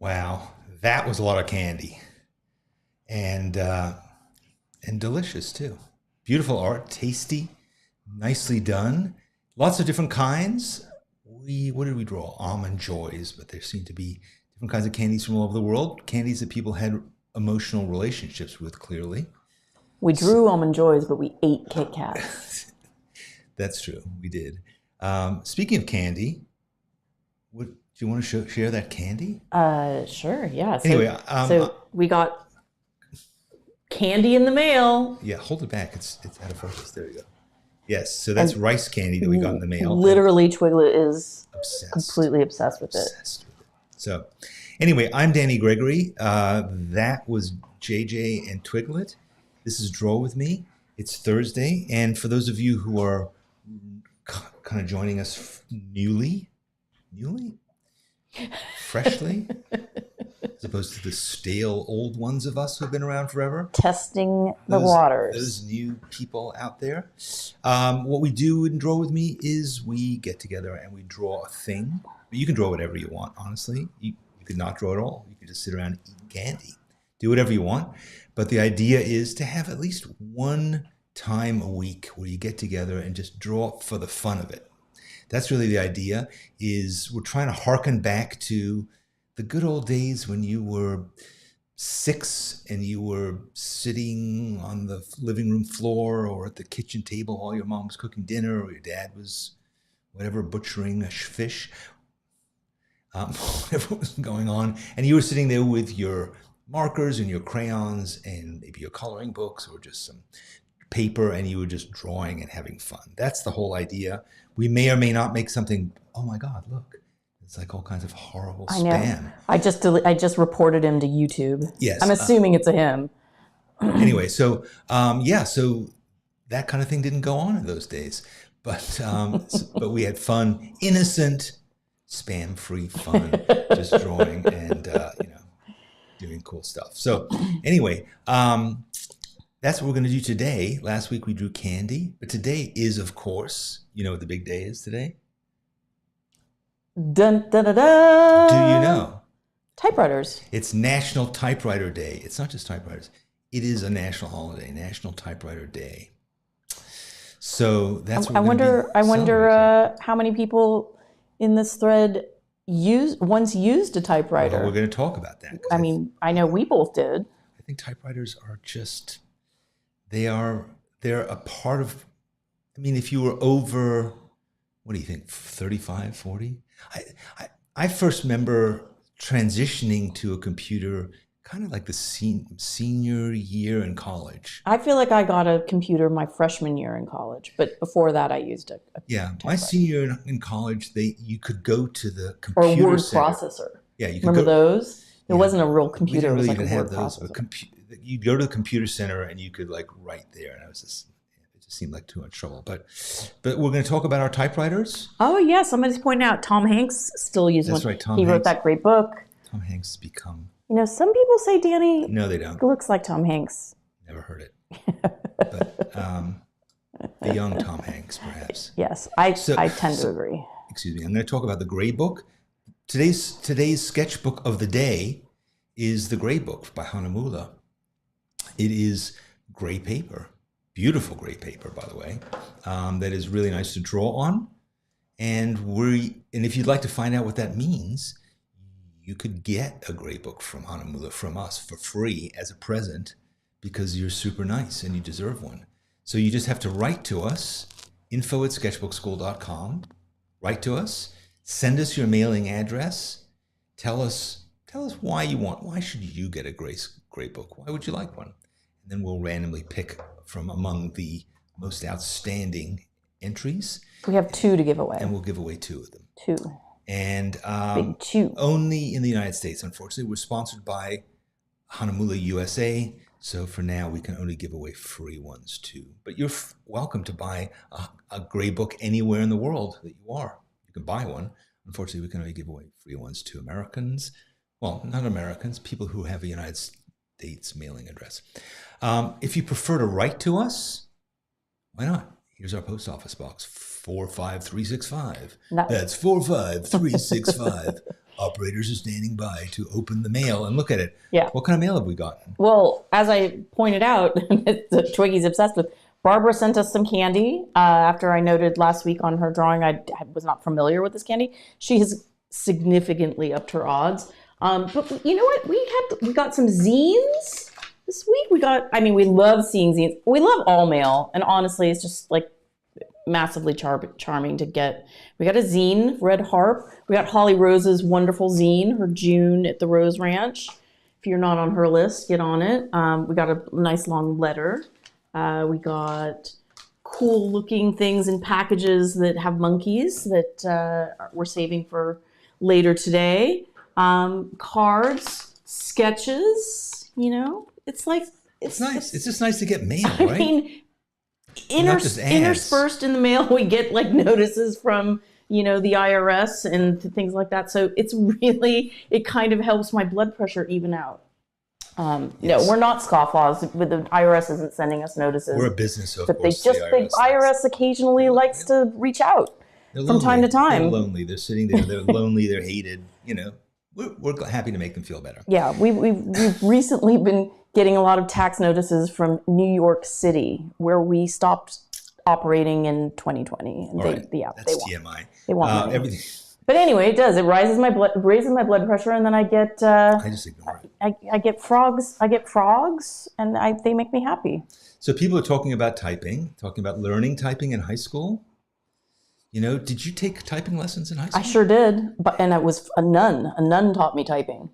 Wow, that was a lot of candy, and delicious too. Beautiful art, tasty, nicely done. Lots of different kinds. What did we draw? Almond joys, but there seem to be different kinds of candies from all over the world. Candies that people had emotional relationships with, clearly. We drew almond joys, but we ate Kit Kats. That's true. We did. Speaking of candy, do you want to share that candy? Sure, yeah. Anyway, so we got candy in the mail. Yeah, hold it back. It's out of focus. There you go. Yes, so that's rice candy that we got in the mail. Literally, Twiglet is completely obsessed with it. So, anyway, I'm Danny Gregory. That was JJ and Twiglet. This is Draw With Me. It's Thursday, and for those of you who are kind of joining us freshly, as opposed to the stale old ones of us who've been around forever. Testing the waters. Those new people out there. What we do in Draw With Me is we get together and we draw a thing. But you can draw whatever you want, honestly. You could not draw at all. You could just sit around and eat candy. Do whatever you want. But the idea is to have at least one time a week where you get together and just draw for the fun of it. That's really the idea. Is we're trying to harken back to the good old days when you were 6 and you were sitting on the living room floor or at the kitchen table while your mom was cooking dinner or your dad was butchering a fish, whatever was going on, and you were sitting there with your markers and your crayons and maybe your coloring books or just some paper, and you were just drawing and having fun. That's the whole idea. We may or may not make something. Oh my God, look. It's like all kinds of horrible spam. I just reported him to YouTube. Yes. I'm assuming it's a him. Anyway, so so that kind of thing didn't go on in those days. But but we had fun, innocent, spam-free fun, just drawing and doing cool stuff. So anyway, that's what we're going to do today. Last week we drew candy, but today is, of course, you know what the big day is today? Dun, dun, dun, dun. Do you know? Typewriters. It's National Typewriter Day. It's not just typewriters. It is a national holiday, National Typewriter Day. So that's what I wonder how many people in this thread once used a typewriter. Well, we're going to talk about that. I know we both did. I think typewriters are just, they're a part of, if you were over, what do you think, 35, 40? I first remember transitioning to a computer kind of like the senior year in college. I feel like I got a computer my freshman year in college, but before that I used a my senior year in college, you could go to the computer or word center. Processor. Yeah, you could remember those? It wasn't a real computer. We didn't really it was like even a have word those. processor. You'd go to the computer center and you could write there, and it just seemed like too much trouble. But we're going to talk about our typewriters. Oh yeah, somebody's pointing out Tom Hanks still uses one. That's right, Tom He Hanks. wrote that great book. Tom Hanks has become. Some people say Danny. No, they don't. Looks like Tom Hanks. Never heard it. But the young Tom Hanks, perhaps. Yes, I tend to agree. Excuse me. I'm going to talk about the Grey Book. Today's sketchbook of the day is the Grey Book by Hahnemühle. It is gray paper, beautiful gray paper, by the way, that is really nice to draw on. And if you'd like to find out what that means, you could get a Grey Book from Hahnemühle from us for free as a present because you're super nice and you deserve one. So you just have to write to us, info@sketchbookschool.com. Write to us, send us your mailing address, tell us why should you get a Grey Book? Why would you like one? And then we'll randomly pick from among the most outstanding entries. We have 2 to give away. And we'll give away 2 of them. 2. And Big 2. Only in the United States, unfortunately. We're sponsored by Hahnemühle USA, so for now we can only give away free ones too. But you're welcome to buy a Grey Book anywhere in the world that you are. You can buy one. Unfortunately, we can only give away free ones to Americans. Well, not Americans, people who have a United States mailing address. If you prefer to write to us, why not? Here's our post office box, 45365. That's 45365, operators are standing by to open the mail and look at it. Yeah. What kind of mail have we gotten? Well, as I pointed out, that Twiggy's obsessed with, Barbara sent us some candy after I noted last week on her drawing I was not familiar with this candy. She has significantly upped her odds. But you know what? We got some zines this week. We love seeing zines. We love all mail. And honestly, it's just like massively charming to get. We got a zine, Red Harp. We got Holly Rose's wonderful zine, her June at the Rose Ranch. If you're not on her list, get on it. We got a nice long letter. We got cool looking things in packages that have monkeys that we're saving for later today. Cards, sketches, it's like, it's nice. It's just nice to get mail, right? I mean, interspersed in the mail, we get like notices from, the IRS and things like that. So it kind of helps my blood pressure even out. Yes. No, we're not scofflaws, but the IRS isn't sending us notices. We're a business, of but course. The IRS occasionally likes to reach out from time to time. They're lonely. They're sitting there. They're lonely. They're hated. We're happy to make them feel better. Yeah, we've recently been getting a lot of tax notices from New York City, where we stopped operating in 2020. And that's they TMI. They want everything. But anyway, it does. It raises my blood pressure, and then I get. I just ignore it. I get frogs. And they make me happy. So people are talking about learning typing in high school. Did you take typing lessons in high school? I sure did, and it was a nun. A nun taught me typing.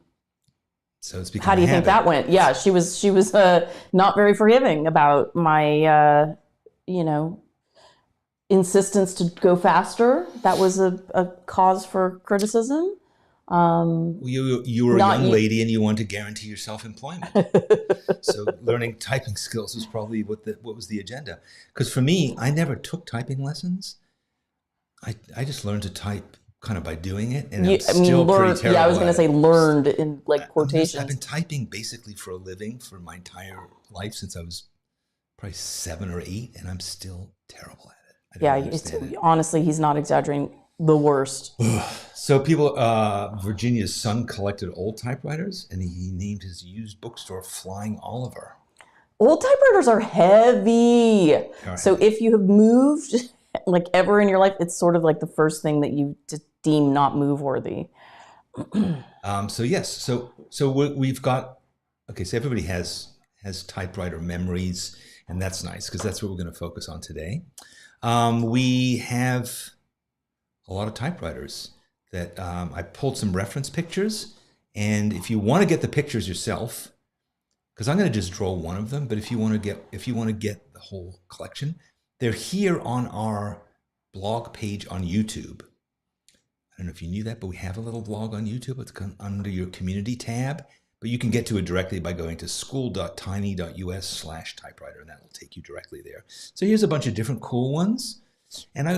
So it's become How do you think that went? Yeah, she was not very forgiving about my insistence to go faster. That was a cause for criticism. You were a young lady and you wanted to guarantee yourself employment. So learning typing skills was probably what was the agenda. Because for me, I never took typing lessons. I just learned to type kind of by doing it, and I'm still pretty terrible. Yeah, I was going to say learned in quotations. I've been typing basically for a living for my entire life since I was probably 7 or 8, and I'm still terrible at it. Honestly, he's not exaggerating. The worst. So Virginia's son collected old typewriters, and he named his used bookstore Flying Oliver. Old typewriters are heavy. So if you have moved like ever in your life, it's sort of like the first thing that you deem not move worthy. So we've got, so everybody has typewriter memories, and that's nice because that's what we're going to focus on today. We have a lot of typewriters that I pulled some reference pictures, and if you want to get the pictures yourself, because I'm going to just draw one of them, but if you want to get the whole collection, they're here on our blog page on YouTube. I don't know if you knew that, but we have a little blog on YouTube. It's under your community tab, but you can get to it directly by going to school.tiny.us/typewriter, and that will take you directly there. So here's a bunch of different cool ones, and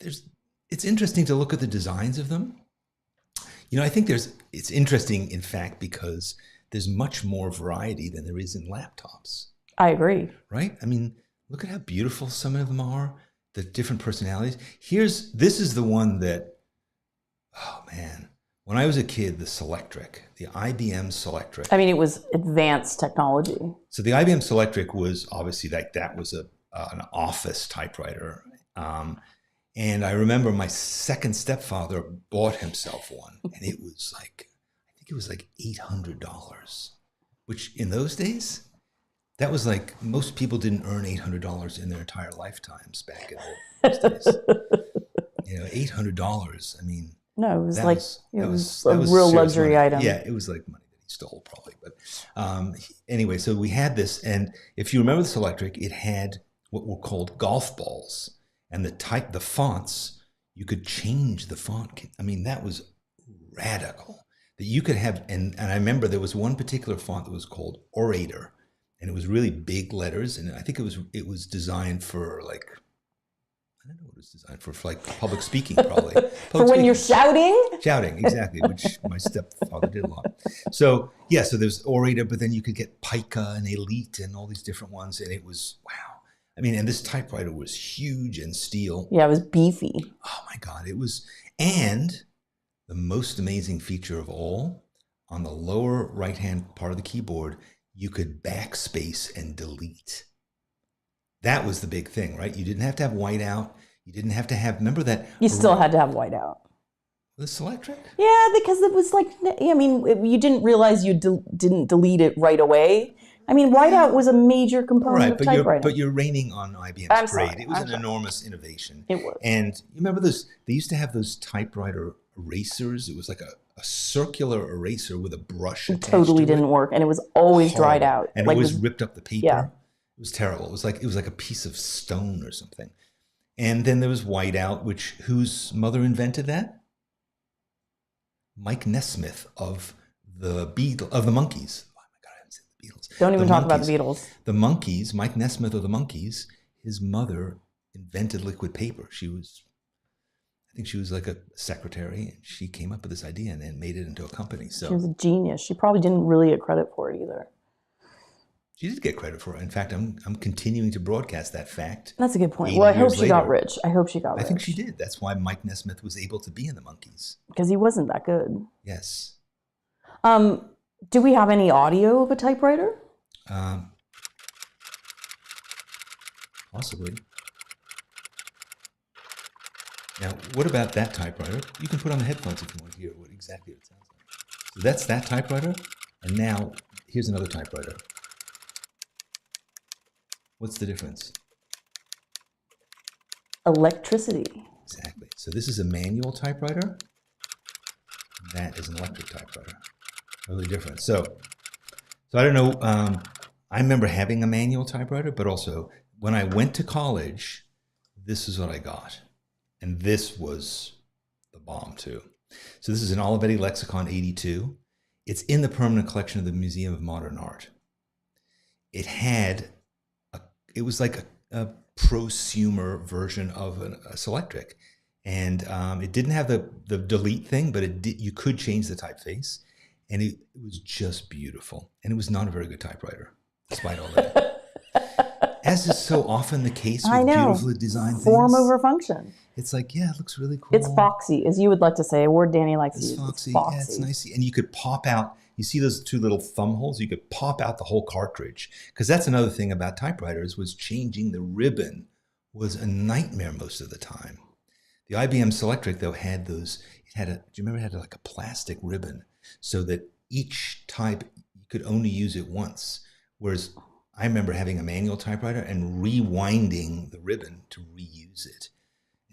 it's interesting to look at the designs of them. I think it's interesting, in fact, because there's much more variety than there is in laptops. I agree. Right? I mean, look at how beautiful some of them are, the different personalities. This is the one that, oh man, when I was a kid, the Selectric, the IBM Selectric. I mean, it was advanced technology. So the IBM Selectric was obviously that was an office typewriter. And I remember my second stepfather bought himself one, and it was like $800, which in those days, that was like, most people didn't earn $800 in their entire lifetimes back in those days. $800. I mean, no, it was it was a real luxury item. Yeah, it was like money that he stole probably. But anyway, so we had this, and if you remember the Selectric, it had what were called golf balls. And the fonts, you could change the font. I mean, that was radical. That you could have, and I remember there was one particular font that was called Orator, and it was really big letters, and I think it was designed for like, I don't know what it was designed for like public speaking probably. For when you're shouting? Shouting, exactly, which my stepfather did a lot. So there's Orator, but then you could get Pica and Elite and all these different ones, and it was, wow. I mean, and this typewriter was huge and steel. Yeah, it was beefy. Oh my God, it was. And the most amazing feature of all, on the lower right-hand part of the keyboard, you could backspace and delete. That was the big thing, right? You didn't have to have whiteout. You didn't have to have, remember that? You still had to have whiteout. The Selectric? Yeah, because it was like, I mean, you didn't realize you didn't delete it right away. I mean, whiteout was a major component of typewriting. But you're raining on IBM's parade. It was an enormous innovation. It was. And you remember those, they used to have those typewriter erasers. It was like a circular eraser with a brush attached totally to didn't work, and it was always dried out. And like it always ripped up the paper. Yeah. It was terrible. It was like a piece of stone or something. And then there was whiteout, which whose mother invented that? Mike Nesmith of the Monkees. Oh my God, I haven't seen the Beatles. Don't even talk about the Beatles. The Monkees, Mike Nesmith of the Monkees, his mother invented liquid paper. I think she was like a secretary, and she came up with this idea and then made it into a company. So she was a genius. She probably didn't really get credit for it either. She did get credit for it. In fact, I'm continuing to broadcast that fact. That's a good point. Well, I hope she got rich. I hope she got rich. I think she did. That's why Mike Nesmith was able to be in the Monkees. Because he wasn't that good. Yes. Do we have any audio of a typewriter? Possibly. Now, what about that typewriter? You can put on the headphones if you want to hear what exactly it sounds like. So that's that typewriter. And now, here's another typewriter. What's the difference? Electricity. Exactly. So this is a manual typewriter. That is an electric typewriter. Really different. So I don't know. I remember having a manual typewriter, but also when I went to college, this is what I got. And this was the bomb too. So this is an Olivetti Lexicon 82. It's in the permanent collection of the Museum of Modern Art. It was like a prosumer version of a Selectric. And it didn't have the delete thing, but you could change the typeface. And it was just beautiful. And it was not a very good typewriter, despite all that. As is so often the case with beautifully designed things. Form over function. It's like, yeah, it looks really cool. It's foxy, as you would like to say. A word Danny likes to use. Foxy. It's foxy. Yeah, it's nice. And you could pop out, you see those two little thumb holes? You could pop out the whole cartridge. Because that's another thing about typewriters, was changing the ribbon was a nightmare most of the time. The IBM Selectric, though, had those, do you remember it had like a plastic ribbon so that each type, you could only use it once. Whereas I remember having a manual typewriter and rewinding the ribbon to reuse it.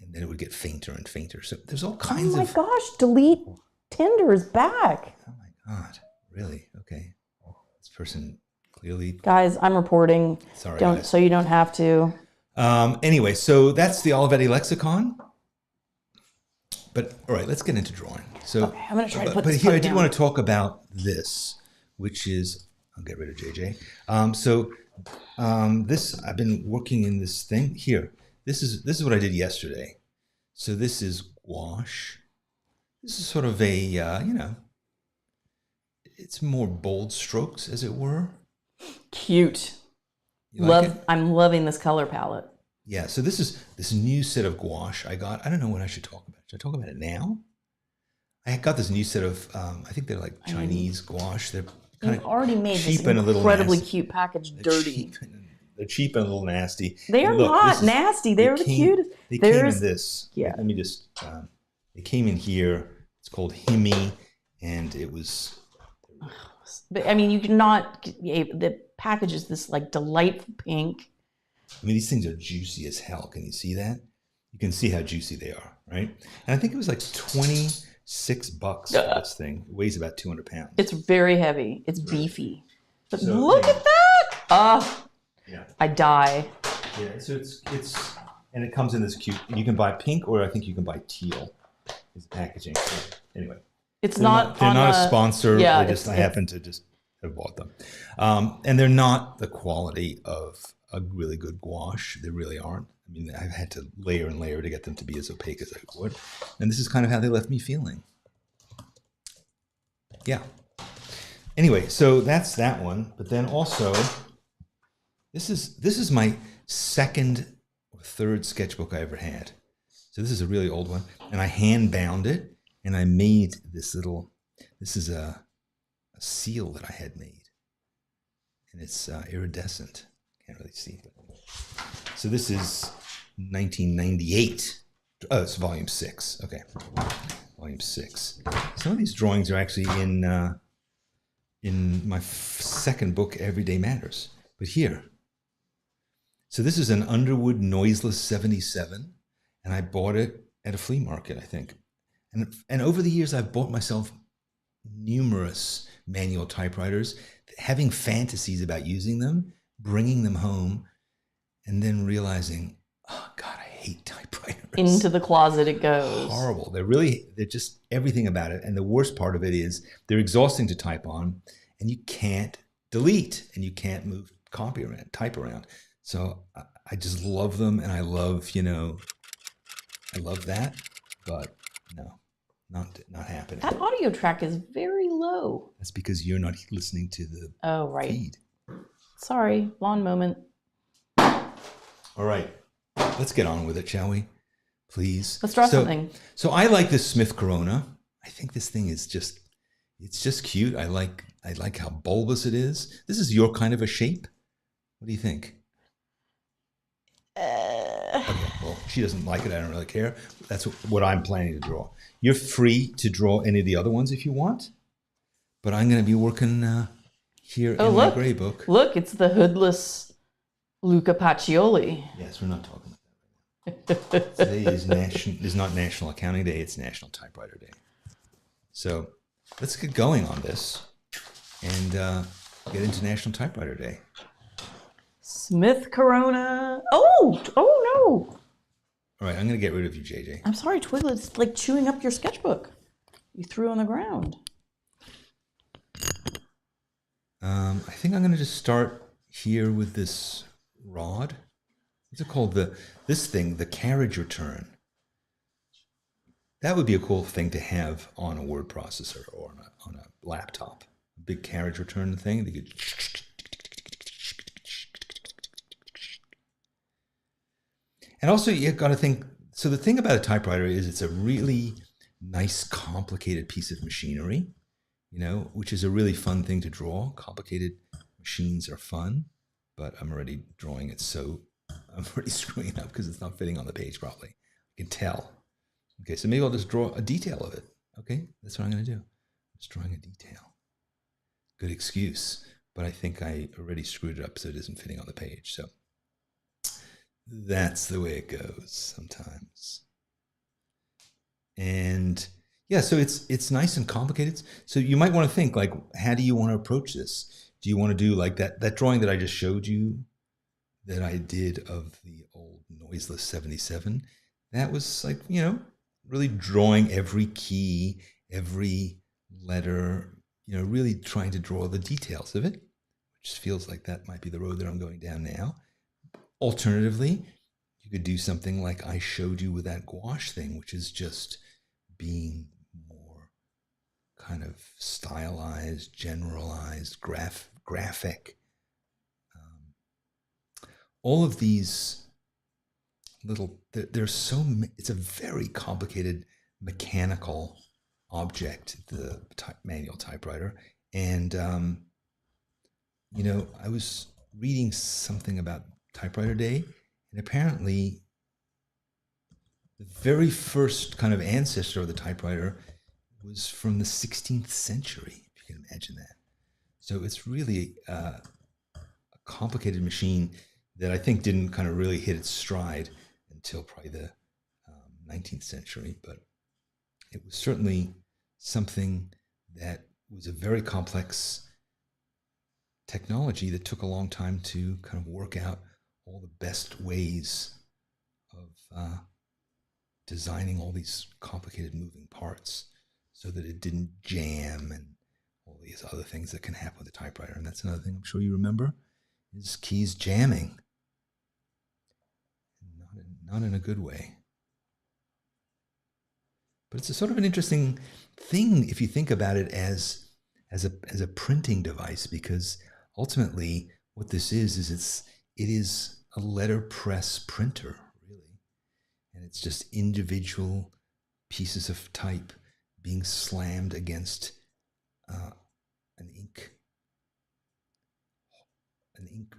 And then it would get fainter and fainter. So there's all kinds of... Oh my gosh, delete Tinder is back. Oh my God, really? Okay. This person clearly... Guys, I'm reporting. Sorry, guys. So you don't have to. Anyway, so that's the Olivetti Lexicon. But all right, let's get into drawing. So, okay, I'm going to try to put but this here I down. did want to talk about this, which is... I'll get rid of JJ. This, I've been working in this thing here. This is what I did yesterday. So this is gouache. This is sort of a, it's more bold strokes, as it were. Cute. I'm loving this color palette. Yeah, so this is this new set of gouache I got. I don't know what I should talk about. Should I talk about it now? I got this new set of, I think they're like Chinese gouache. They're You've already made this and incredibly cute package dirty. They're cheap and a little nasty. They are not nasty. They're the cutest. They came in this. Yeah. Let me just, they came in here. It's called Himi, and it was... But I mean, you cannot, the package is this like delightful pink. I mean, these things are juicy as hell. Can you see that? You can see how juicy they are, right? And I think it was like $26 for this thing. It weighs about 200 pounds. It's very heavy. It's beefy. But so, look at that! Oh, yeah. I die. Yeah, so it's and it comes in this cute. You can buy pink, or I think you can buy teal. Is the packaging. So anyway, it's they're not a sponsor. Yeah, I happen to just have bought them, and they're not the quality of a really good gouache. They really aren't. I mean, I've had to layer and layer to get them to be as opaque as I would. And this is kind of how they left me feeling. Yeah. Anyway, so that's that one. But then also, this is my second or third sketchbook I ever had. So this is a really old one. And I hand bound it. And I made this is a seal that I had made. And it's iridescent. Can't really see. So this is 1998. Oh, it's volume 6. Okay. Volume 6. Some of these drawings are actually in my second book, Everyday Matters. But here. So this is an Underwood Noiseless 77. And I bought it at a flea market, I think. And over the years, I've bought myself numerous manual typewriters, having fantasies about using them, bringing them home, and then realizing, oh God, I hate typewriters. Into the closet it goes. Horrible. They're just everything about it. And the worst part of it is they're exhausting to type on, and you can't delete, and you can't move type around. So I just love them, and I love that, but no. Not happening. That audio track is very low. That's because you're not listening to the feed. Sorry, blonde moment. All right, let's get on with it, shall we? Please. Let's draw something. So I like this Smith Corona. I think this thing is it's just cute. I like how bulbous it is. This is your kind of a shape. What do you think? Okay, well, she doesn't like it. I don't really care. That's what I'm planning to draw. You're free to draw any of the other ones if you want, but I'm going to be working here in my gray book. Look, it's the hoodless Luca Pacioli. Yes, we're not talking about that right now. Today is not National Accounting Day, it's National Typewriter Day. So let's get going on this and get into National Typewriter Day. Smith Corona. Oh no. All right, I'm going to get rid of you, JJ. I'm sorry, Twiglet. It's like chewing up your sketchbook. You threw on the ground. I think I'm going to just start here with this rod. What's it called? The carriage return. That would be a cool thing to have on a word processor or on a laptop. A big carriage return thing. They could. And also, you've got to think, so the thing about a typewriter is it's a really nice, complicated piece of machinery, which is a really fun thing to draw. Complicated machines are fun, but I'm already drawing it, so I'm already screwing it up because it's not fitting on the page properly. I can tell. Okay, so maybe I'll just draw a detail of it. Okay, that's what I'm going to do. I'm just drawing a detail. Good excuse, but I think I already screwed it up so it isn't fitting on the page, so. That's the way it goes sometimes. And yeah, so it's nice and complicated. So you might want to think, like, how do you want to approach this? Do you want to do like that drawing that I just showed you that I did of the old Noiseless 77? That was like, really drawing every key, every letter, really trying to draw the details of it, which feels like that might be the road that I'm going down now. Alternatively, you could do something like I showed you with that gouache thing, which is just being more kind of stylized, generalized, graphic. All of these little, it's a very complicated mechanical object, the manual typewriter. And, I was reading something about Typewriter Day, and apparently the very first kind of ancestor of the typewriter was from the 16th century, if you can imagine that. So it's really a complicated machine that I think didn't kind of really hit its stride until probably the 19th century, but it was certainly something that was a very complex technology that took a long time to kind of work out all the best ways of designing all these complicated moving parts so that it didn't jam and all these other things that can happen with a typewriter. And that's another thing I'm sure you remember, is keys jamming. Not in a good way. But it's a sort of an interesting thing if you think about it as a printing device, because ultimately what this is it is a letterpress printer, really. And it's just individual pieces of type being slammed against an ink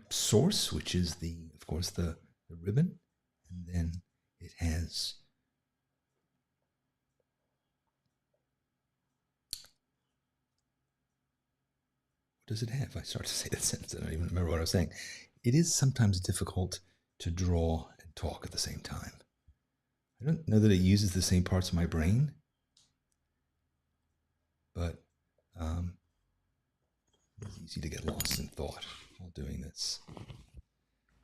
source, which is of course the ribbon, and then it has what does it have? I started to say that sentence. I don't even remember what I was saying. It is sometimes difficult to draw and talk at the same time. I don't know that it uses the same parts of my brain, but it's easy to get lost in thought while doing this.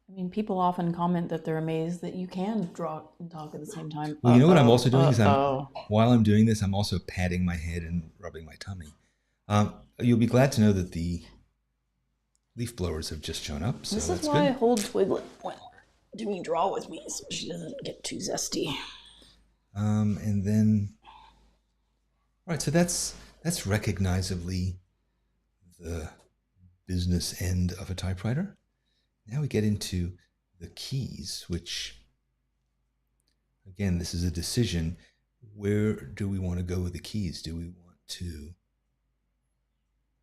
I mean, people often comment that they're amazed that you can draw and talk at the same time. Well, you know what I'm also doing is while I'm doing this, I'm also patting my head and rubbing my tummy. You'll be glad to know that the leaf blowers have just shown up. So this that's is why good. I hold Twiglet when we're doing draw with me, so she doesn't get too zesty. And then, all right, so that's recognizably the business end of a typewriter. Now we get into the keys, which, again, this is a decision. Where do we want to go with the keys? Do we want to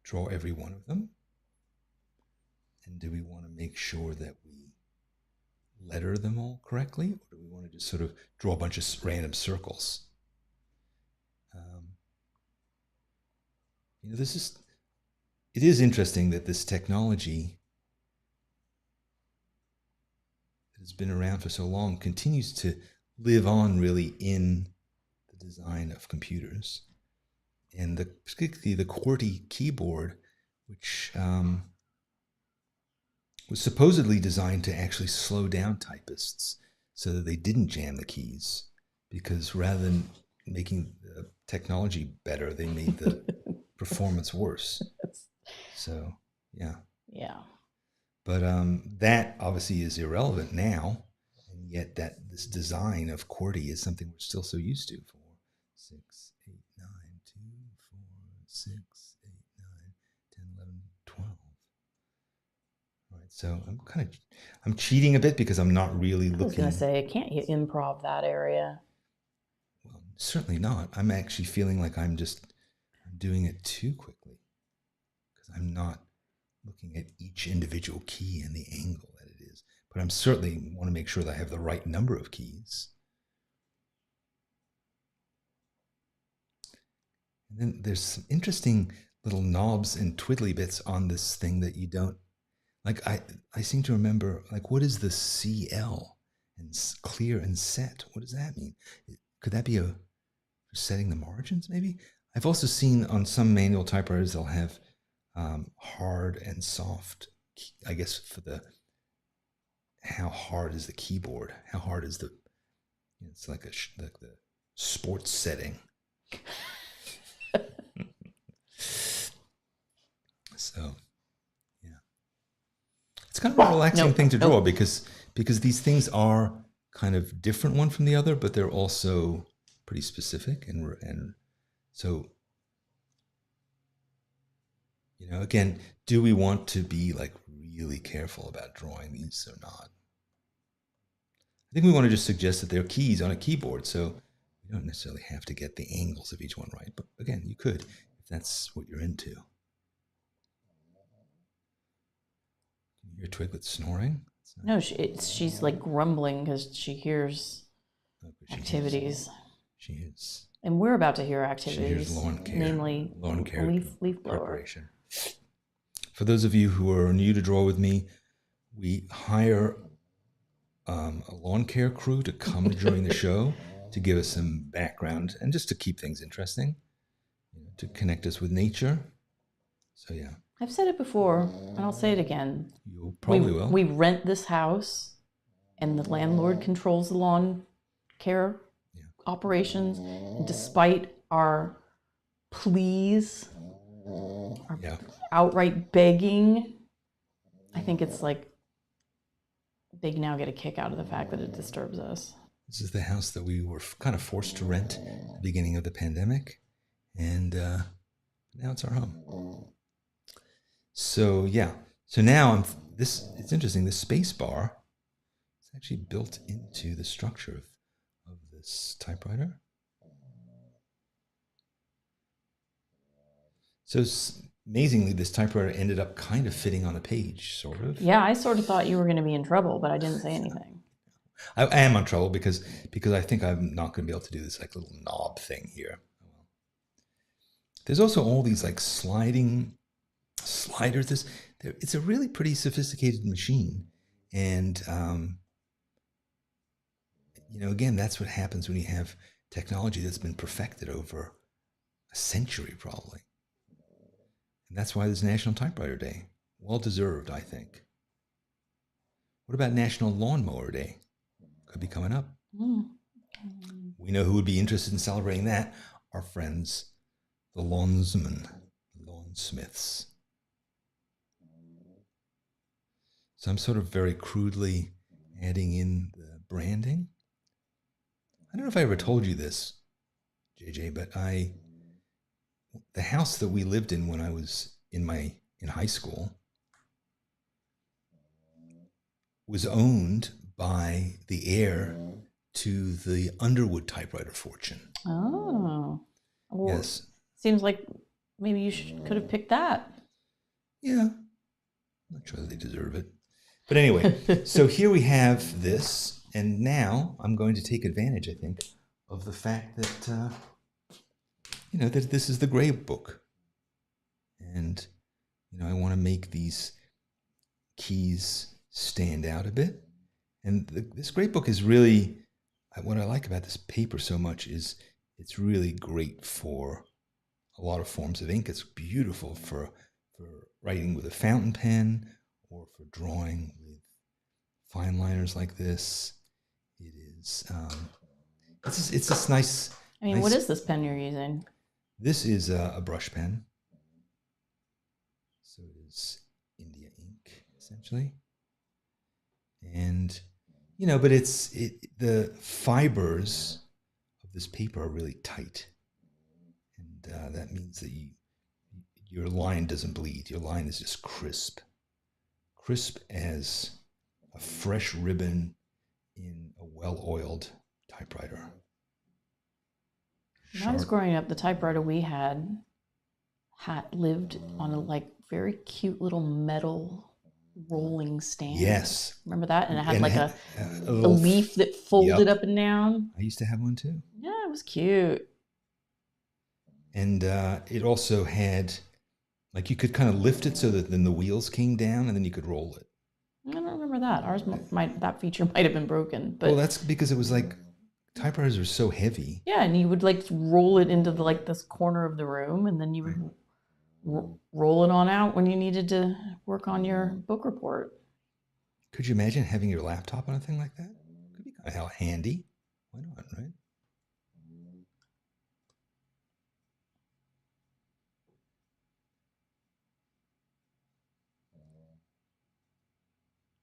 draw every one of them? And do we want to make sure that we letter them all correctly? Or do we want to just sort of draw a bunch of random circles? It is interesting that this technology that has been around for so long continues to live on really in the design of computers. And particularly the QWERTY keyboard, which was supposedly designed to actually slow down typists so that they didn't jam the keys, because rather than making the technology better, they made the performance worse. So, yeah. Yeah. But that obviously is irrelevant now, and yet this design of QWERTY is something we're still so used to. 4, 6, 8, 9, 2, 4, 6, 8, 9, 10, 11, 12. All right, so I'm cheating a bit because I'm not really looking. I was going to say, can't you improv that area? Well, certainly not. I'm actually feeling like I'm doing it too quickly because I'm not looking at each individual key and the angle that it is. But I'm certainly want to make sure that I have the right number of keys. And then there's some interesting little knobs and twiddly bits on this thing that you don't, like I seem to remember, like, what is the CL and clear and set? What does that mean? Could that be for setting the margins maybe? I've also seen on some manual typewriters, they'll have hard and soft, I guess, for how hard is the keyboard? How hard is it's like the sports setting. So, yeah. It's kind of a relaxing thing to draw because these things are kind of different one from the other, but they're also pretty specific. And so, again, do we want to be like really careful about drawing these or not? I think we want to just suggest that they're keys on a keyboard, so you don't necessarily have to get the angles of each one right. But again, you could if that's what you're into. Can you hear Twiglet snoring? No, she's like grumbling because she hears activities. She is. And we're about to hear activities. She hears lawn care. Namely, lawn care leaf blower. Preparation. For those of you who are new to Draw with me, we hire a lawn care crew to come during the show to give us some background and just to keep things interesting, to connect us with nature. So, yeah. I've said it before, and I'll say it again. You probably will. We rent this house, and the landlord controls the lawn care operations. And despite our pleas, our outright begging, I think it's like they now get a kick out of the fact that it disturbs us. This is the house that we were kind of forced to rent at the beginning of the pandemic, and now it's our home. So, yeah. So now it's interesting. The space bar is actually built into the structure of this typewriter. So amazingly, this typewriter ended up kind of fitting on a page, sort of. Yeah, I sort of thought you were going to be in trouble, but I didn't say anything. I am on trouble because I think I'm not going to be able to do this like little knob thing here. There's also all these like sliding sliders. It's a really pretty sophisticated machine, and again, that's what happens when you have technology that's been perfected over a century, probably. And that's why there's National Typewriter Day. Well deserved, I think. What about National Lawnmower Day? Could be coming up. We know who would be interested in celebrating that. Our friends, the lawnsmen, lawnsmiths. So I'm sort of very crudely adding in the branding. I don't know if I ever told you this, JJ, but the house that we lived in when I was in high school was owned by the heir to the Underwood typewriter fortune. Oh. Well, yes. Seems like maybe you could have picked that. Yeah. I'm not sure that they deserve it. But anyway, so here we have this, and now I'm going to take advantage, I think, of the fact that, that this is the Grey Book. And, I want to make these keys stand out a bit. And this Grey Book is really, what I like about this paper so much is it's really great for a lot of forms of ink. It's beautiful for writing with a fountain pen or for drawing with fine liners like this. It is, it's this nice. I mean, what is this pen you're using? This is a brush pen. So it is India ink, essentially. And, but the fibers of this paper are really tight. And that means that your line doesn't bleed. Your line is just crisp. Crisp as a fresh ribbon in a well-oiled typewriter. When I was growing up, the typewriter we had lived on a very cute little metal rolling stand. Yes. Remember that? And it had a leaf that folded up and down. I used to have one too. Yeah, it was cute. And it also had, you could kind of lift it so that then the wheels came down and then you could roll it. I don't remember that. Ours, that feature might have been broken. But well, that's because it was typewriters are so heavy. Yeah, and you would roll it into this corner of the room, and then you would roll it on out when you needed to work on your book report. Could you imagine having your laptop on a thing like that? Could be kind of handy. Why not, right?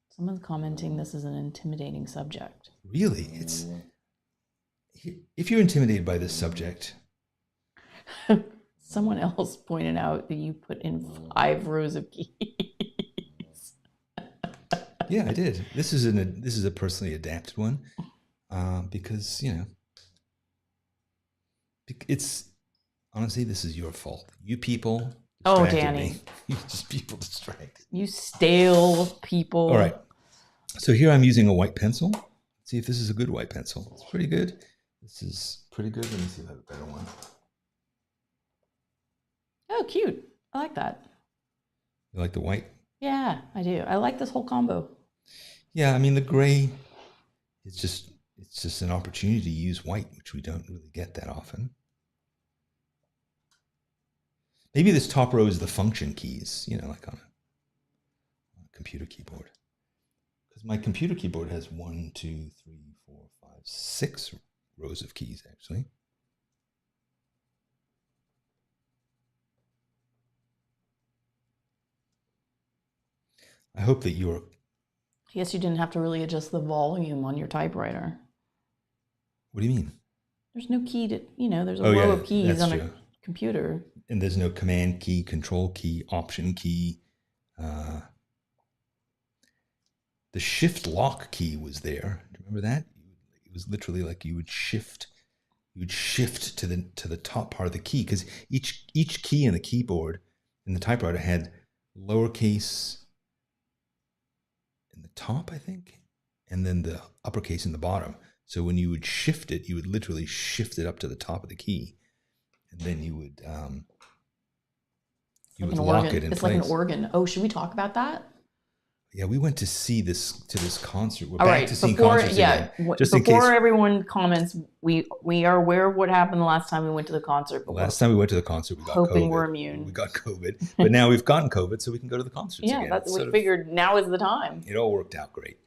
Someone's commenting this is an intimidating subject. Really? If you're intimidated by this subject. Someone else pointed out that you put in 5 rows of keys. Yeah, I did. This is a personally adapted one because, it's honestly, this is your fault. You people. Oh, Danny. You just people distracted. You stale people. All right. So here I'm using a white pencil. Let's see if this is a good white pencil. It's pretty good. This is pretty good. Let me see if I have a better one. Oh, cute. I like that. You like the white? Yeah, I do. I like this whole combo. Yeah, I mean, the gray, it's just an opportunity to use white, which we don't really get that often. Maybe this top row is the function keys, like on a computer keyboard. Because my computer keyboard has 1, 2, 3, 4, 5, 6 rows of keys, actually. I hope that you're... I guess you didn't have to really adjust the volume on your typewriter. What do you mean? There's no key to, there's a row of keys on a computer. And there's no command key, control key, option key. The shift lock key was there. Do you remember that? It was literally you would shift you would shift to the top part of the key, because each key in the keyboard in the typewriter had lowercase in the top, I think, and then the uppercase in the bottom. So when you would shift it, you would literally shift it up to the top of the key, and then you would lock it in place. It's like an organ. Oh, should we talk about that? Yeah, we went to this concert. We're All back right, to seeing concerts again. Just in case. Before everyone comments, we are aware of what happened the last time we went to the concert. The last time we went to the concert, we got hoping COVID. we're immune. We got COVID, but now we've gotten COVID, so we can go to the concerts again. Yeah, we figured now is the time. It all worked out great,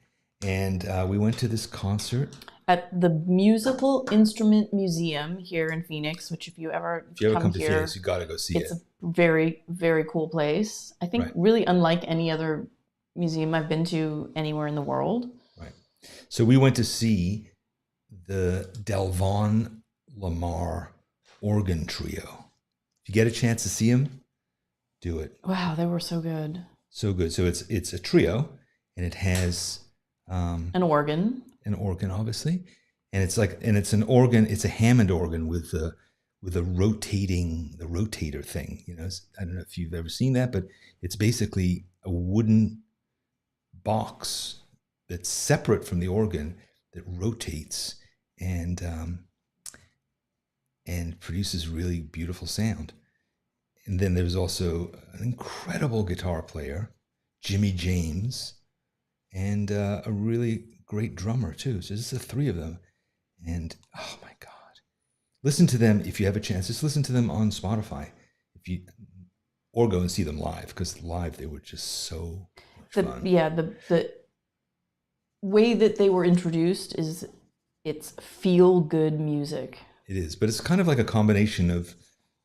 and we went to this concert at the Musical Instrument Museum here in Phoenix. Which, if you ever come to here, Phoenix, you got to go see it. It's a very, very cool place. I think really unlike any other museum I've been to anywhere in the world. Right. So we went to see the Delvon Lamar organ trio. If you get a chance to see them, do it. Wow, they were so good. So good. So it's a trio, and it has an organ. An organ, obviously, and it's an organ. It's a Hammond organ with a rotator thing. You know, I don't know if you've ever seen that, but it's basically a wooden box that's separate from the organ that rotates and produces really beautiful sound. And then there's also an incredible guitar player, Jimmy James, and a really great drummer too. So this is the three of them, and oh my God, listen to them if you have a chance. Just listen to them on Spotify, or go and see them live, because live they were just so fun. The way that they were introduced is it's feel good music. It is, but it's kind of like a combination of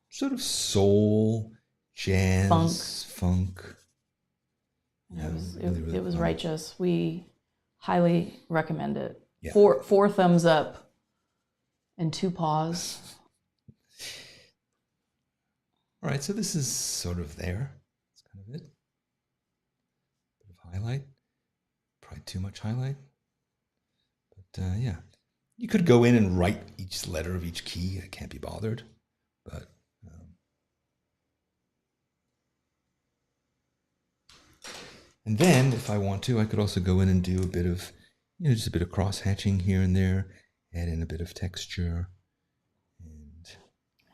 sort of soul, jazz, funk. Yeah, it was righteous. We highly recommend it. Yeah. 4 thumbs up and 2 paws. All right, so this is sort of there. That's kind of it. Bit of highlight. Probably too much highlight. But yeah, you could go in and write each letter of each key. I can't be bothered. But and then, if I want to, I could also go in and do a bit of, just a bit of cross-hatching here and there, add in a bit of texture. And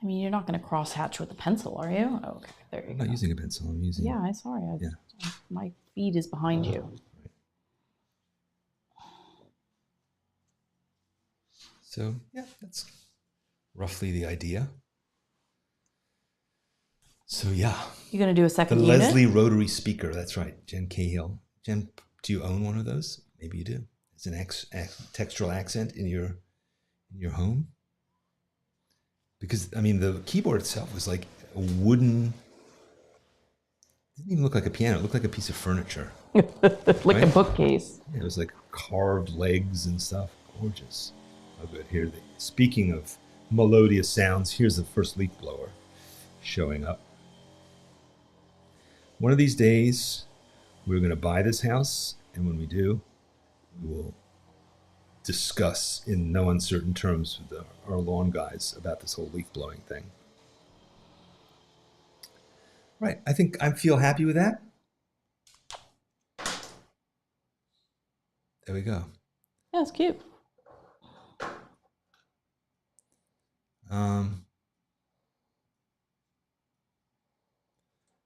I mean, you're not going to cross-hatch with a pencil, are you? Oh, okay, there you go. I'm not using a pencil. I'm using... Yeah, I'm sorry. My feed is behind you. Right. So, yeah, that's roughly the idea. So, yeah. You're going to do a second unit? The Leslie rotary speaker. That's right. Jen Cahill. Jen, do you own one of those? Maybe you do. It's an textural accent in your home. Because, I mean, the keyboard itself was like a wooden... It didn't even look like a piano. It looked like a piece of furniture. Like a bookcase. Yeah, it was like carved legs and stuff. Gorgeous. Oh, good. Here, speaking of melodious sounds, here's the first leaf blower showing up. One of these days, we're going to buy this house, and when we do, we will discuss in no uncertain terms with our lawn guys about this whole leaf blowing thing. Right. I think I feel happy with that. There we go. Yeah, it's cute.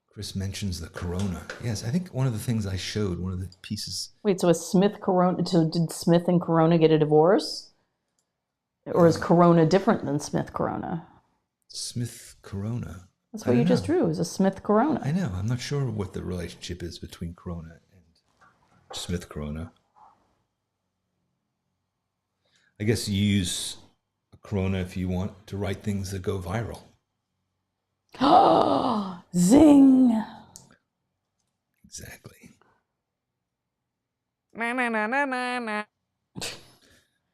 Chris mentions the Corona. Yes, I think one of the things I showed, one of the pieces. Wait, so is Smith Corona? So did Smith and Corona get a divorce, or is Corona different than Smith Corona? Smith Corona. That's what you just drew. Is a Smith Corona. I know. I'm not sure what the relationship is between Corona and Smith Corona. I guess you use a Corona if you want to write things that go viral. Oh, zing! Exactly.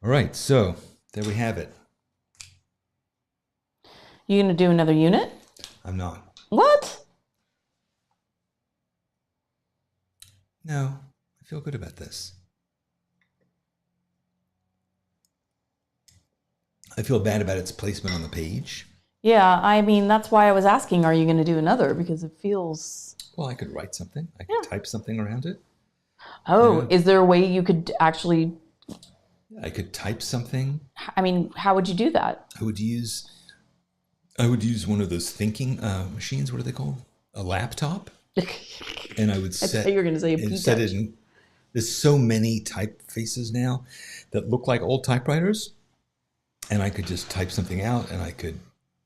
All right, so there we have it. You gonna do another unit? I'm not. What? No, I feel good about this. I feel bad about its placement on the page. Yeah, I mean, that's why I was asking, are you going to do another? Because it feels... Well, I could write something. I could type something around it. Oh, Yeah. is there a way you could actually... I could type something. I mean, how would you do that? I would use one of those thinking machines. What are they called? A laptop. And I would set. You're going to say a set it in. There's so many typefaces now that look like old typewriters, and I could just type something out, and I could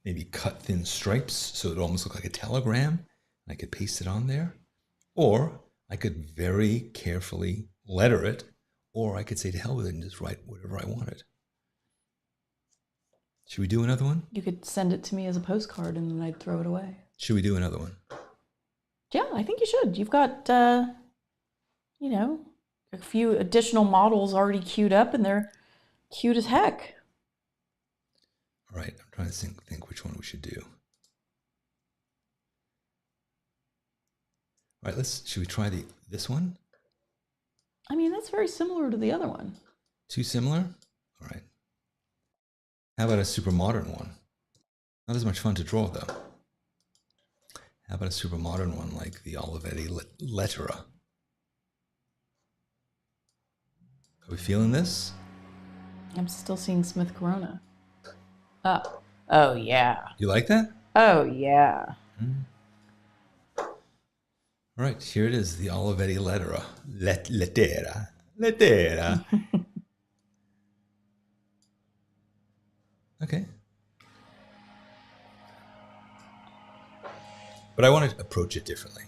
maybe cut thin stripes so it almost looked like a telegram. And I could paste it on there, or I could very carefully letter it, or I could say to hell with it and just write whatever I wanted. Should we do another one? You could send it to me as a postcard and then I'd throw it away. Should we do another one? Yeah, I think you should. You've got, you know, a few additional models already queued up and they're cute as heck. All right, I'm trying to think which one we should do. All right, should we try this one? I mean, that's very similar to the other one. Too similar? All right. How about a super modern one? Not as much fun to draw, though. How about a super modern one like the Olivetti Lettera? Are we feeling this? I'm still seeing Smith Corona. Oh yeah. You like that? Oh yeah. All right, here it is, the Olivetti Lettera. Lettera. Okay. But I want to approach it differently.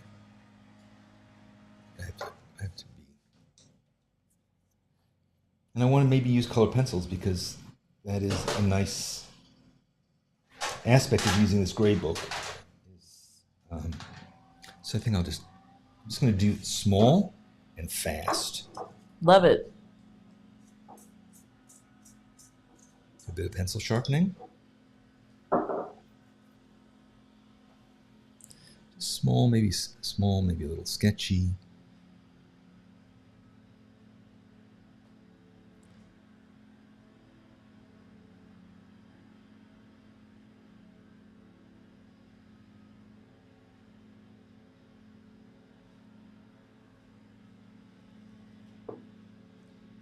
I have to be. And I want to maybe use colored pencils because that is a nice aspect of using this gray book. So I think I'm just going to do small and fast. Love it. A bit of pencil sharpening. Small, maybe a little sketchy.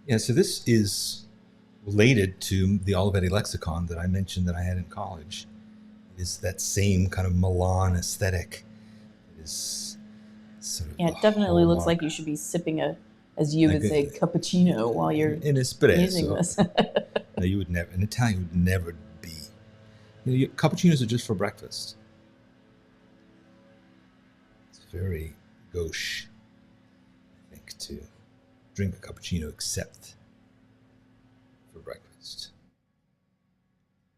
Yeah, so this is related to the Olivetti lexicon that I mentioned that I had in college. It is that same kind of Milan aesthetic. It is sort of it definitely looks like you should be sipping as you would say, cappuccino while you're an espresso. Using this. No, you would never. An Italian would never be. Cappuccinos are just for breakfast. It's very gauche, I think, to drink a cappuccino except for breakfast.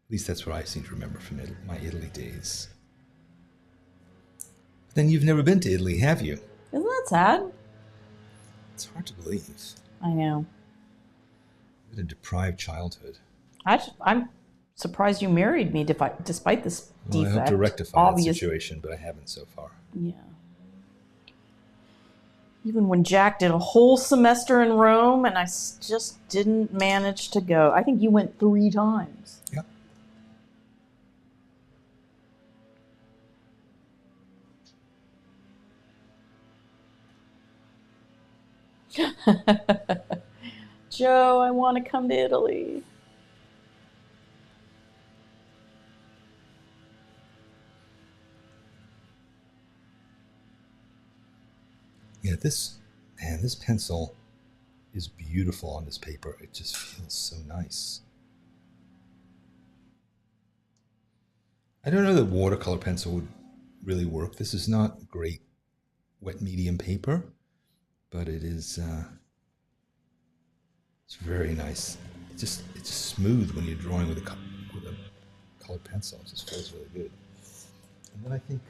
At least that's what I seem to remember from my Italy days. But then you've never been to Italy, have you? Isn't that sad? It's hard to believe. I know. What a deprived childhood. I'm surprised you married me despite this defect. I hope to rectify that situation, but I haven't so far. Yeah. Even when Jack did a whole semester in Rome and I just didn't manage to go. I think you went 3 times. Yep. Joe, I want to come to Italy. Yeah, this pencil is beautiful on this paper. It just feels so nice. I don't know that watercolor pencil would really work. This is not great wet medium paper, but it is. It's very nice. It's just smooth when you're drawing with a colored pencil. It just feels really good. And then I think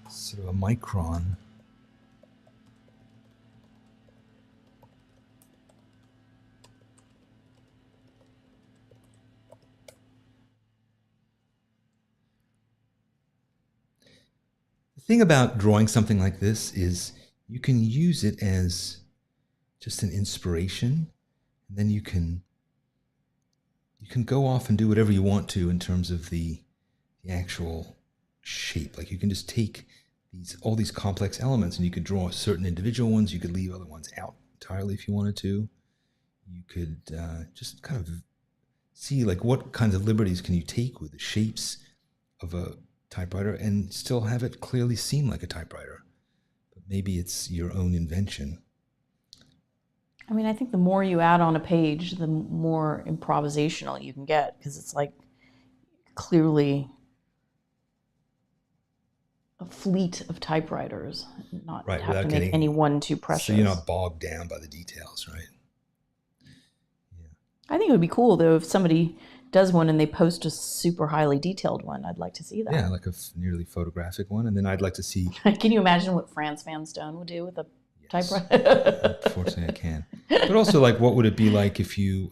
sort of a micron. The thing about drawing something like this is you can use it as just an inspiration, and then you can you can go off and do whatever you want to in terms of the actual shape. Like you can just take all these complex elements and you could draw certain individual ones. You could leave other ones out entirely if you wanted to. You could just kind of see like what kinds of liberties can you take with the shapes of a typewriter and still have it clearly seem like a typewriter. But maybe it's your own invention. I mean, I think the more you add on a page, the more improvisational you can get, because it's like clearly a fleet of typewriters, not right, have to make any one too precious. So you're not bogged down by the details, right? Yeah. I think it would be cool, though, if somebody does one and they post a super highly detailed one. I'd like to see that. Yeah, like a nearly photographic one. And then I'd like to see... Can you imagine what Franz Van Stone would do with a typewriter? Unfortunately, I can. But also, like, what would it be like if you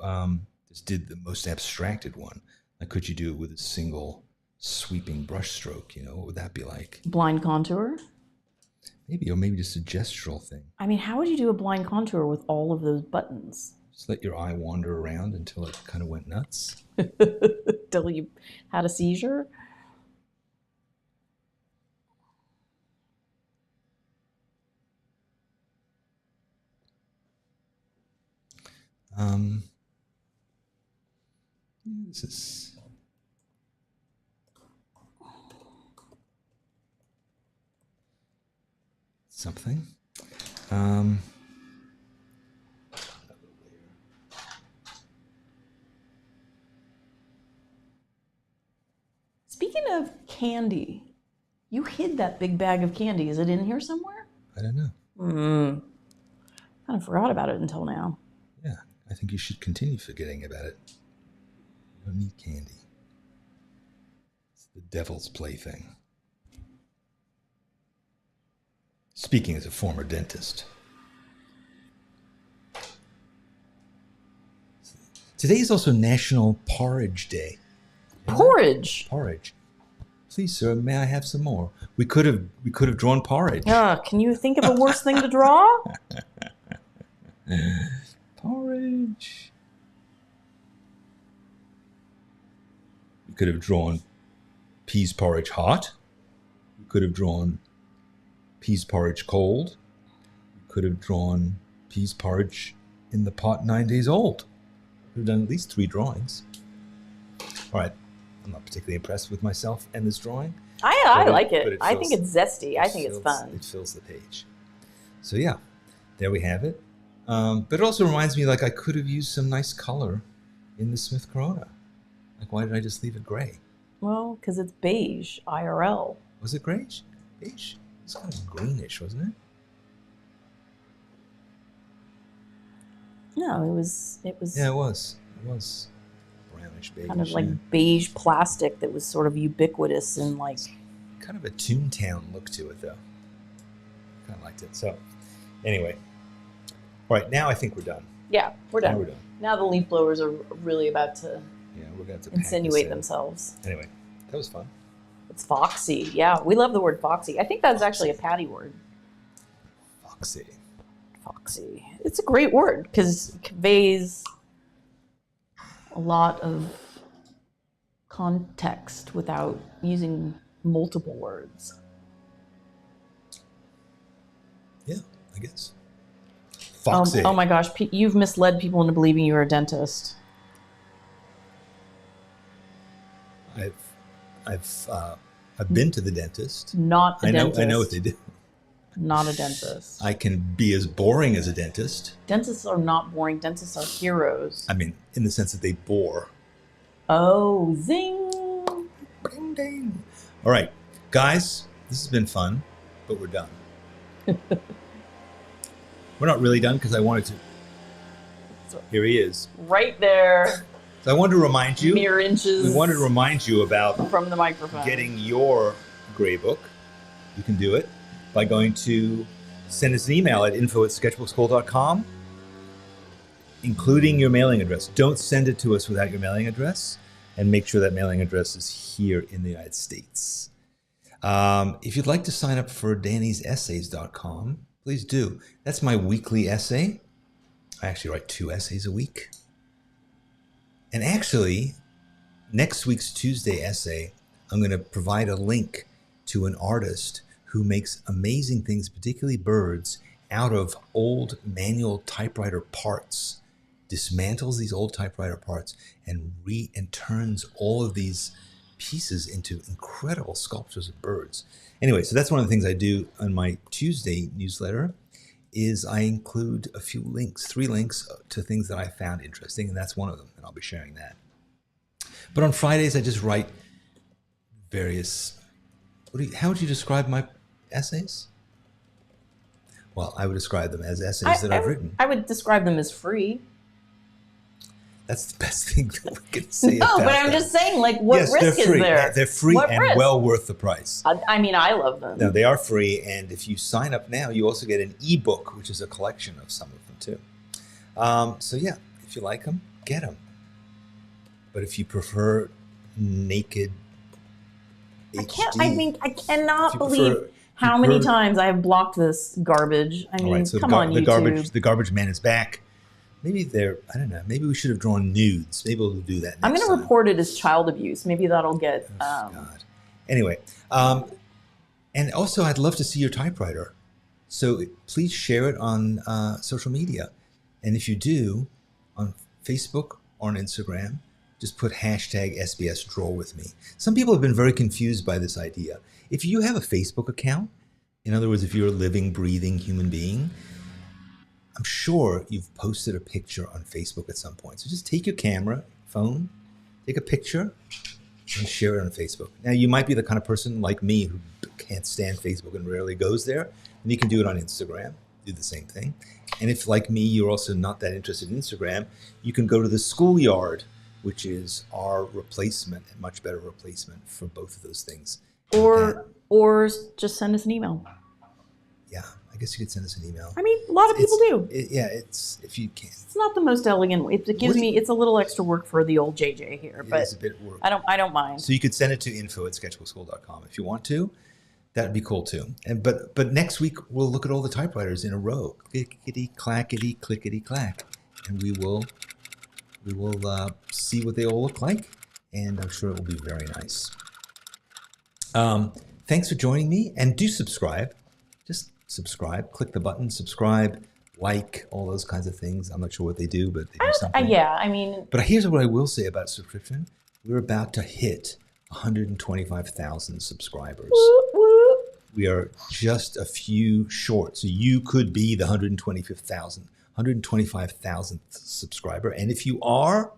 just did the most abstracted one? Like, could you do it with a single sweeping brush stroke? You know, what would that be like? Blind contour? Maybe, or maybe just a gestural thing. I mean, how would you do a blind contour with all of those buttons? Just let your eye wander around until it kind of went nuts. Till you had a seizure? This is something. Speaking of candy, you hid that big bag of candy. Is it in here somewhere? I don't know. Kind of forgot about it until now. Yeah, I think you should continue forgetting about it. You don't need candy. It's the devil's plaything. Speaking as a former dentist. Today is also National Porridge Day. Porridge? Porridge. Please, sir, may I have some more? We could have drawn porridge. Can you think of a worse thing to draw? Porridge. We could have drawn peas porridge hot. We could have drawn peas porridge cold. We could have drawn peas porridge in the pot 9 days old. We've done at least 3 drawings. All right. I'm not particularly impressed with myself and this drawing. I like it. I think it's zesty. I think it's fun. It fills the page. So yeah, there we have it. But it also reminds me, like, I could have used some nice color in the Smith Corona. Like, why did I just leave it gray? Well, because it's beige, IRL. Was it grayish? Beige? It's kind of greenish, wasn't it? No, it was. Yeah, it was. It was brownish beige. Kind of like beige plastic that was sort of ubiquitous and like. Kind of a Toontown look to it, though. Kind of liked it. So, anyway. All right, now I think we're done. Yeah, we're done. Now we're done. Now the leaf blowers are really about to. Yeah, we're going to insinuate themselves. Anyway, that was fun. It's foxy. Yeah, we love the word foxy. I think that's actually a Patty word. Foxy. Foxy. It's a great word because it conveys a lot of context without using multiple words. Yeah, I guess. Foxy. Oh my gosh, you've misled people into believing you're a dentist. I've been to the dentist. Not a dentist. I know what they do. Not a dentist. I can be as boring as a dentist. Dentists are not boring. Dentists are heroes. I mean, in the sense that they bore. Oh, zing! Ding, ding. All right, guys, this has been fun, but we're done. We're not really done because I wanted to. Here he is. Right there. So I wanted to remind you. Mere inches. We wanted to remind you about from the microphone. Getting your gray book. You can do it by going to send us an email at info@sketchbookschool.com, including your mailing address. Don't send it to us without your mailing address, and make sure that mailing address is here in the United States. If you'd like to sign up for Danny'sEssays.com, please do. That's my weekly essay. I actually write 2 essays a week. And actually, next week's Tuesday essay, I'm going to provide a link to an artist who makes amazing things, particularly birds, out of old manual typewriter parts, dismantles these old typewriter parts and turns all of these pieces into incredible sculptures of birds. Anyway, so that's one of the things I do on my Tuesday newsletter is I include a few links, 3 links to things that I found interesting, and that's one of them, and I'll be sharing that. But on Fridays, I just write various, how would you describe my essays? Well, I would describe them as essays that I've written. I would describe them as free. That's the best thing that we can say No, about but I'm them. just saying, like, what risk is there? They're free and well worth the price. I mean, I love them. No, they are free, and if you sign up now, you also get an ebook, which is a collection of some of them too. So yeah, if you like them, get them. But if you prefer naked HD, I cannot believe how many times I have blocked this garbage. I mean, so come on, YouTube. The garbage man is back. Maybe I don't know. Maybe we should have drawn nudes. Maybe we'll do that next I'm going to report it as child abuse. Maybe that'll get... God. Anyway, and also I'd love to see your typewriter. So please share it on social media. And if you do, on Facebook or on Instagram, just put hashtag SBS Draw With Me. Some people have been very confused by this idea. If you have a Facebook account, in other words, if you're a living, breathing human being, I'm sure you've posted a picture on Facebook at some point. So just take your camera, phone, take a picture, and share it on Facebook. Now, you might be the kind of person like me who can't stand Facebook and rarely goes there, and you can do it on Instagram, do the same thing. And if, like me, you're also not that interested in Instagram, you can go to the Schoolyard, which is our replacement, a much better replacement for both of those things. Or just send us an email. Yeah, I guess you could send us an email. I mean, a lot of people do. It's if you can. It's not the most elegant way. It gives me, it's a little extra work for the old JJ here, but it's a bit of work. I don't mind. So you could send it to info@sketchbookskool.com if you want to. That'd be cool too. And but next week we'll look at all the typewriters in a row. Clickety clackety clickety clack, and we will see what they all look like, and I'm sure it will be very nice. Thanks for joining me, and do subscribe. Just subscribe. Click the button. Subscribe. Like all those kinds of things. I'm not sure what they do, but they do something. Yeah, I mean. But here's what I will say about subscription: we're about to hit 125,000 subscribers. Whoop, whoop. We are just a few short, so you could be the 125,000th subscriber, and if you are,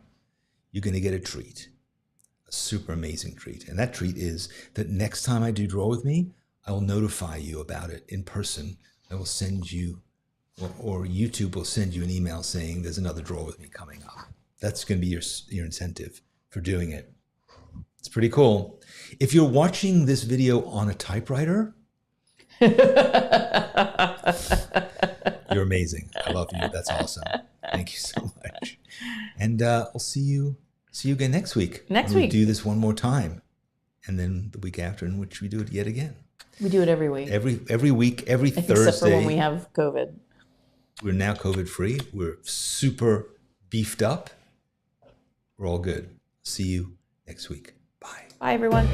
you're going to get a treat, a super amazing treat. And that treat is that next time I do Draw With Me, I will notify you about it in person. I will send you, or YouTube will send you an email saying there's another Draw With Me coming up. That's going to be your incentive for doing it. It's pretty cool. If you're watching this video on a typewriter, you're amazing. I love you. That's awesome. Thank you so much. And I'll see you again next week. We'll do this one more time, and then the week after, in which we do it yet again. We do it every week. Every week, every Thursday. Except for when we have COVID. We're now COVID free. We're super beefed up. We're all good. See you next week. Bye. Bye, everyone.